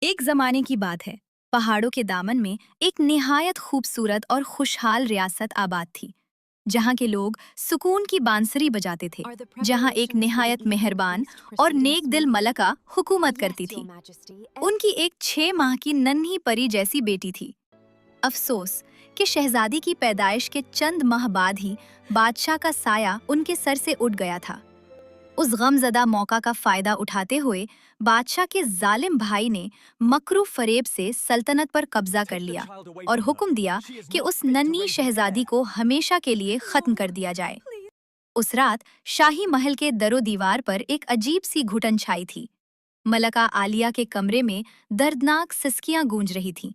एक जमाने की बात है। पहाड़ों के दामन में एक निहायत खूबसूरत और खुशहाल रियासत आबाद थी, जहाँ के लोग सुकून की बांसुरी बजाते थे, जहाँ एक निहायत मेहरबान और नेक दिल मलका हुकूमत करती थी। उनकी एक 6 माह की नन्ही परी जैसी बेटी थी। अफसोस कि शहजादी की पैदाइश के चंद माह बाद ही बादशाह का साया उनके सर से उठ गया था। उस गमज़दा मौका का फायदा उठाते हुए बादशाह के जालिम भाई ने मकरू फरेब से सल्तनत पर कब्जा कर लिया और हुक्म दिया कि उस नन्ही शहजादी को हमेशा के लिए खत्म कर दिया जाए। उस रात शाही महल के दरो दीवार पर एक अजीब सी घुटन छाई थी। मलका आलिया के कमरे में दर्दनाक सिसकियां गूंज रही थीं।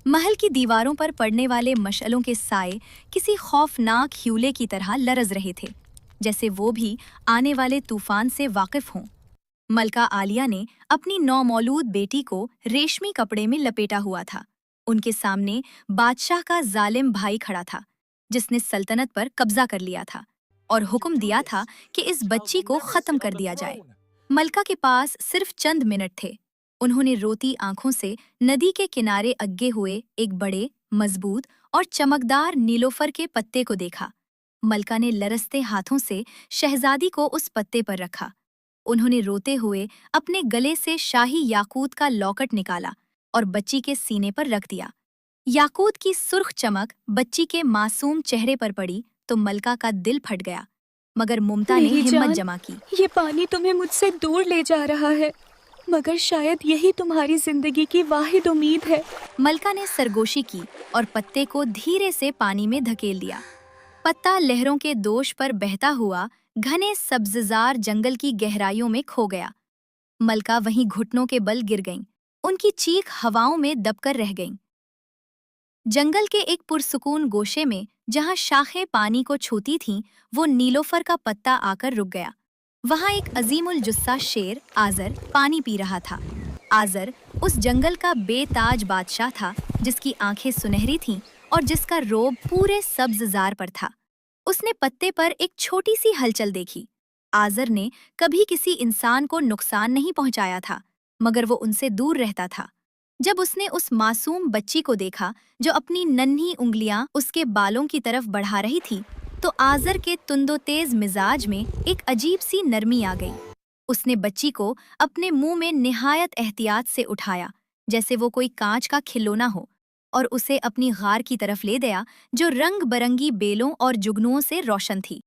महल की दीवारों पर पड़ने वाले मशअलों के साए किसी खौफनाक ह्यूले की तरह लरज रहे थे, जैसे वो भी आने वाले तूफान से वाकिफ हों। मलका आलिया ने अपनी नौमौलूद बेटी को रेशमी कपड़े में लपेटा हुआ था। उनके सामने बादशाह का जालिम भाई खड़ा था, जिसने सल्तनत पर कब्जा कर लिया था और हुक्म दिया था कि इस बच्ची को खत्म कर दिया जाए। मलका के पास सिर्फ चंद मिनट थे। उन्होंने रोती आंखों से नदी के किनारे अग्गे हुए एक बड़े, मजबूत और चमकदार नीलोफर के पत्ते को देखा। मलका ने लरसते हाथों से शहजादी को उस पत्ते पर रखा। उन्होंने रोते हुए अपने गले से शाही याकूत का लॉकेट निकाला और बच्ची के सीने पर रख दिया। याकूत की सुर्ख चमक बच्ची के मासूम चेहरे पर पड़ी तो मलका का दिल फट गया, मगर मुमता ने मेरी हिम्मत जान, जमा की। ये पानी तुम्हें मुझसे दूर ले जा रहा है, मगर शायद यही तुम्हारी जिंदगी की वाहिद उम्मीद है। मलका ने सरगोशी की और पत्ते को धीरे से पानी में धकेल दिया। पत्ता लहरों के दोष पर बहता हुआ घने सब्ज़जार जंगल की गहराइयों में खो गया। मलका वहीं घुटनों के बल गिर गईं। उनकी चीख हवाओं में दबकर रह गईं। जंगल के एक पुरसुकून गोशे में, जहां शाखें पानी को छूती थीं, वो नीलोफर का पत्ता आकर रुक गया। वहां एक अजीमुल जुस्सा शेर आजर पानी पी रहा था। आजर उस जंगल का बेताज बादशाह था, जिसकी आंखें सुनहरी थीं और जिसका रोब पूरे सब्ज़जार पर था। उसने पत्ते पर एक छोटी सी हलचल देखी। आजर ने कभी किसी इंसान को नुकसान नहीं पहुंचाया था, मगर वो उनसे दूर रहता था। जब उसने उस मासूम बच्ची को देखा जो अपनी नन्ही उंगलियां उसके बालों की तरफ बढ़ा रही थी, तो आजर के तुंदो-तेज मिजाज में एक अजीब सी नरमी आ गई। उसने बच्ची को अपने मुंह में निहायत एहतियात से उठाया, जैसे वो कोई कांच का खिलौना हो, और उसे अपनी गार की तरफ ले गया, जो रंग बरंगी बेलों और जुगनुओं से रोशन थी।